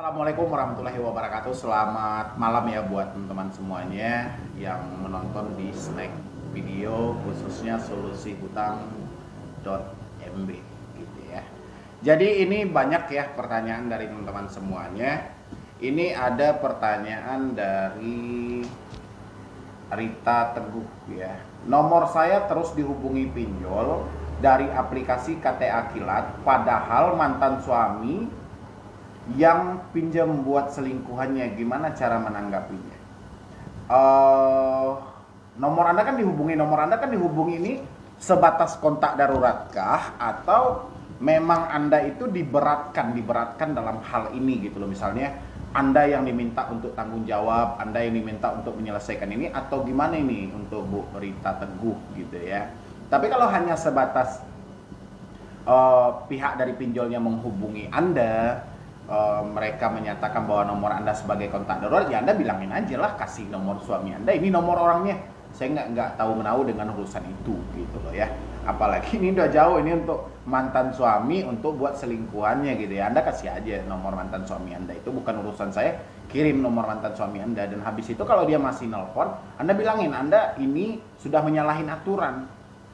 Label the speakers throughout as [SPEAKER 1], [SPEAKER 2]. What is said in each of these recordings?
[SPEAKER 1] Assalamualaikum warahmatullahi wabarakatuh. Selamat malam ya buat teman-teman semuanya yang menonton di Snack Video, khususnya solusi-hutang.mb gitu ya. Jadi ini banyak ya pertanyaan dari teman-teman semuanya. Ini ada pertanyaan dari Rita Teguh ya. Nomor saya terus dihubungi pinjol dari aplikasi KTA Kilat, padahal mantan suami yang pinjam buat selingkuhannya. Gimana cara menanggapinya? Nomor Anda kan dihubungi ini sebatas kontak daruratkah, atau memang Anda itu diberatkan dalam hal ini gitu loh. Misalnya Anda yang diminta untuk tanggung jawab, Anda yang diminta untuk menyelesaikan ini, atau gimana ini untuk Bu Rita Teguh gitu ya. Tapi kalau hanya sebatas pihak dari pinjolnya menghubungi Anda, mereka menyatakan bahwa nomor Anda sebagai kontak darurat, ya Anda bilangin aja lah, kasih nomor suami Anda, ini nomor orangnya, saya nggak tahu menahu dengan urusan itu gitu loh ya. Apalagi ini udah jauh, ini untuk mantan suami untuk buat selingkuhannya gitu ya. Anda kasih aja nomor mantan suami Anda, itu bukan urusan saya, kirim nomor mantan suami Anda. Dan habis itu kalau dia masih nelpon, Anda bilangin Anda ini sudah menyalahin aturan,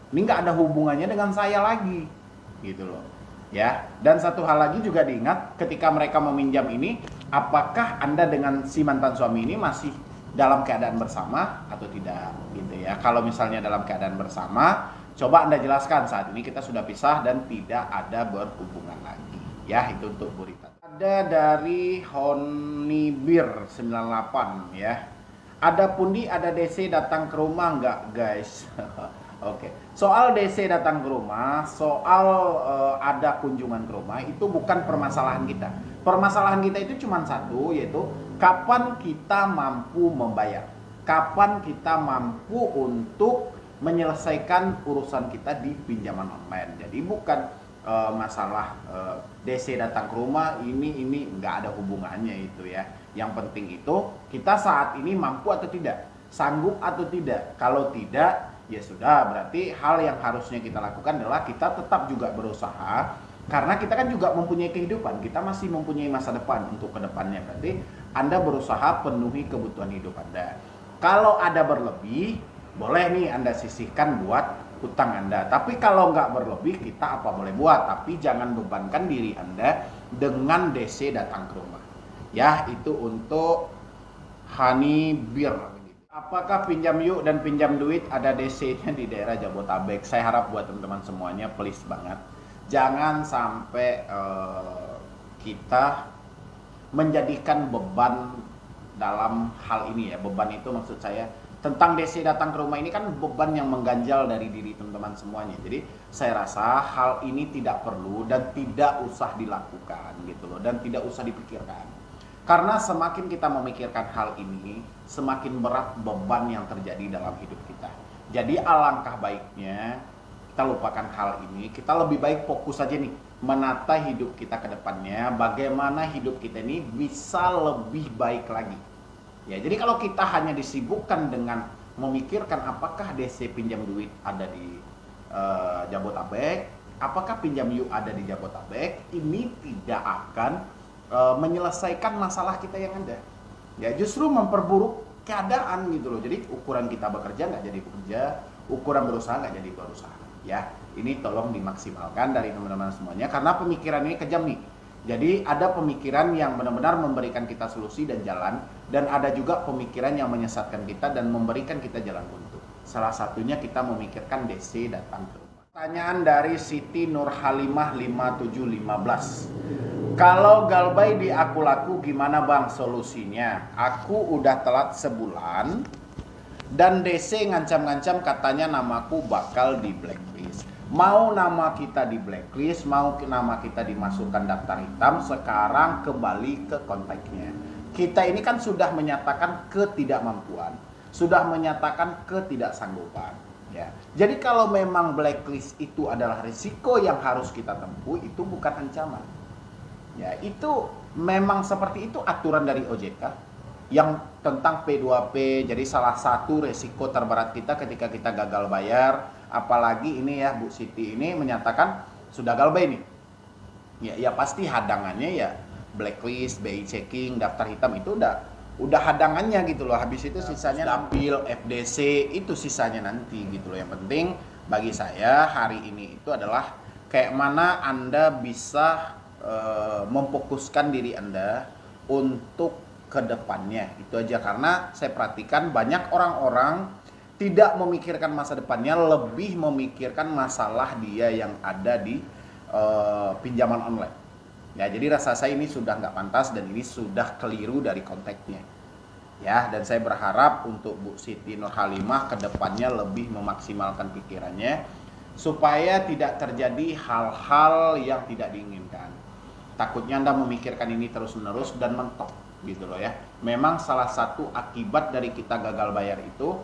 [SPEAKER 1] ini nggak ada hubungannya dengan saya lagi gitu loh ya. Dan satu hal lagi juga diingat, ketika mereka meminjam ini, apakah Anda dengan si mantan suami ini masih dalam keadaan bersama atau tidak gitu ya. Kalau misalnya dalam keadaan bersama, coba Anda jelaskan saat ini kita sudah pisah dan tidak ada berhubungan lagi ya. Itu untuk Bu Rita. Ada dari Honibir 98 ya. Ada pundi, ada DC datang ke rumah nggak guys? Oke, soal DC datang ke rumah, soal ada kunjungan ke rumah, itu bukan permasalahan kita. Permasalahan kita itu cuma satu, yaitu kapan kita mampu membayar, kapan kita mampu untuk menyelesaikan urusan kita di pinjaman online. Jadi bukan masalah DC datang ke rumah, ini nggak ada hubungannya itu ya. Yang penting itu kita saat ini mampu atau tidak, sanggup atau tidak. Kalau tidak, ya sudah, berarti hal yang harusnya kita lakukan adalah kita tetap juga berusaha, karena kita kan juga mempunyai kehidupan, kita masih mempunyai masa depan untuk kedepannya. Berarti Anda berusaha penuhi kebutuhan hidup Anda. Kalau ada berlebih, boleh nih Anda sisihkan buat utang Anda. Tapi kalau nggak berlebih, kita apa boleh buat. Tapi jangan bebankan diri Anda dengan DC datang ke rumah. Ya, itu untuk Honey Beer. Apakah pinjam yuk dan pinjam duit ada DC-nya di daerah Jabotabek? Saya harap buat teman-teman semuanya, please banget, jangan sampai kita menjadikan beban dalam hal ini ya. Beban itu maksud saya tentang DC datang ke rumah ini kan beban yang mengganjal dari diri teman-teman semuanya. Jadi saya rasa hal ini tidak perlu dan tidak usah dilakukan gitu loh, dan tidak usah dipikirkan. Karena semakin kita memikirkan hal ini, semakin berat beban yang terjadi dalam hidup kita. Jadi alangkah baiknya kita lupakan hal ini, kita lebih baik fokus saja nih menata hidup kita ke depannya, bagaimana hidup kita ini bisa lebih baik lagi. Ya, jadi kalau kita hanya disibukkan dengan memikirkan apakah DC pinjam duit ada di Jabotabek, apakah pinjam yuk ada di Jabotabek, ini tidak akan menyelesaikan masalah kita yang ada. Ya, justru memperburuk keadaan gitu loh. Jadi ukuran kita bekerja nggak jadi bekerja, ukuran berusaha nggak jadi berusaha. Ya, ini tolong dimaksimalkan dari teman-teman semuanya, karena pemikiran ini kejam nih. Jadi ada pemikiran yang benar-benar memberikan kita solusi dan jalan, dan ada juga pemikiran yang menyesatkan kita dan memberikan kita jalan buntu. Salah satunya kita memikirkan DC datang ke rumah. Pertanyaan dari Siti Nurhalimah 5715. Kalau galbay di aku laku gimana bang solusinya? Aku udah telat sebulan dan DC ngancam-ngancam katanya namaku bakal di blacklist. Mau nama kita di blacklist, mau nama kita dimasukkan daftar hitam, sekarang kembali ke kontaknya. Kita ini kan sudah menyatakan ketidakmampuan, sudah menyatakan ketidaksanggupan. Ya. Jadi kalau memang blacklist itu adalah risiko yang harus kita tempuh, itu bukan ancaman. Ya, itu memang seperti itu aturan dari OJK yang tentang P2P. Jadi salah satu resiko terberat kita ketika kita gagal bayar, apalagi ini ya Bu Siti ini menyatakan sudah galbay nih. Ya pasti hadangannya ya blacklist, BI checking, daftar hitam itu udah hadangannya gitu loh. Habis itu sisanya dapil, FDC itu sisanya nanti gitu loh. Yang penting bagi saya hari ini itu adalah kayak mana Anda bisa memfokuskan diri Anda untuk kedepannya. Itu aja, karena saya perhatikan banyak orang-orang tidak memikirkan masa depannya, lebih memikirkan masalah dia yang ada di pinjaman online. Ya, jadi rasa saya ini sudah nggak pantas dan ini sudah keliru dari konteksnya. Ya, dan saya berharap untuk Bu Siti Nurhalimah kedepannya lebih memaksimalkan pikirannya supaya tidak terjadi hal-hal yang tidak diinginkan. Takutnya Anda memikirkan ini terus-menerus dan mentok gitu loh ya. Memang salah satu akibat dari kita gagal bayar itu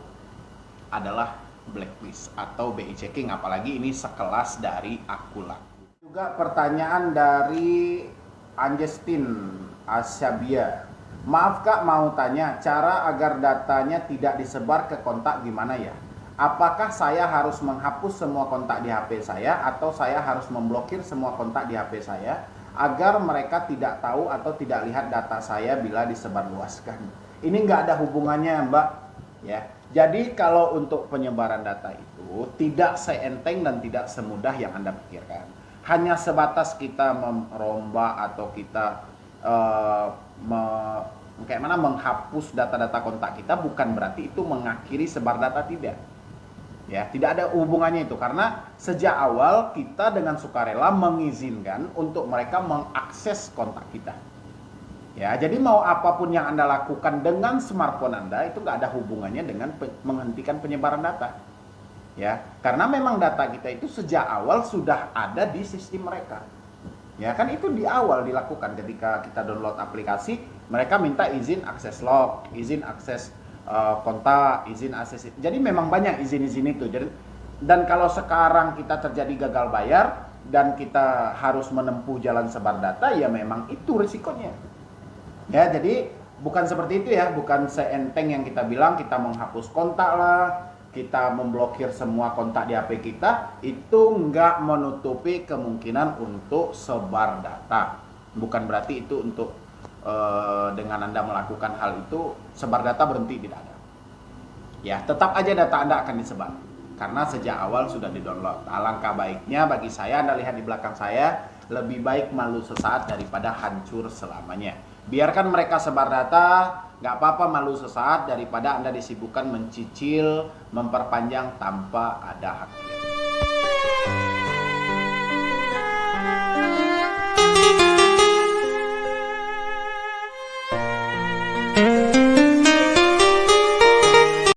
[SPEAKER 1] adalah blacklist atau BI checking, apalagi ini sekelas dari Akula. Juga pertanyaan dari Anjestin Asyabia. Maaf Kak, mau tanya cara agar datanya tidak disebar ke kontak gimana ya? Apakah saya harus menghapus semua kontak di HP saya atau saya harus memblokir semua kontak di HP saya agar mereka tidak tahu atau tidak lihat data saya bila disebarluaskan? Ini nggak ada hubungannya Mbak ya. Jadi kalau untuk penyebaran data itu tidak seenteng dan tidak semudah yang Anda pikirkan. Hanya sebatas kita merombak atau kita kayak mana menghapus data-data kontak kita, bukan berarti itu mengakhiri sebar data, tidak. Ya, tidak ada hubungannya itu, karena sejak awal kita dengan sukarela mengizinkan untuk mereka mengakses kontak kita. Ya, jadi mau apapun yang Anda lakukan dengan smartphone Anda itu nggak ada hubungannya dengan menghentikan penyebaran data. Ya, karena memang data kita itu sejak awal sudah ada di sistem mereka. Ya, kan itu di awal dilakukan ketika kita download aplikasi, mereka minta izin akses log, izin akses kontak, izin akses. Jadi memang banyak izin-izin itu. Dan kalau sekarang kita terjadi gagal bayar dan kita harus menempuh jalan sebar data, ya memang itu risikonya. Ya, jadi bukan seperti itu ya, bukan seenteng yang kita bilang kita menghapus kontak lah, kita memblokir semua kontak di HP kita, itu nggak menutupi kemungkinan untuk sebar data. Bukan berarti itu untuk dengan Anda melakukan hal itu sebar data berhenti, tidak ada. Ya, tetap aja data Anda akan disebar karena sejak awal sudah di-download. Alangkah baiknya bagi saya, Anda lihat di belakang saya, lebih baik malu sesaat daripada hancur selamanya. Biarkan mereka sebar data, nggak apa-apa malu sesaat daripada Anda disibukkan mencicil, memperpanjang tanpa ada hakikat.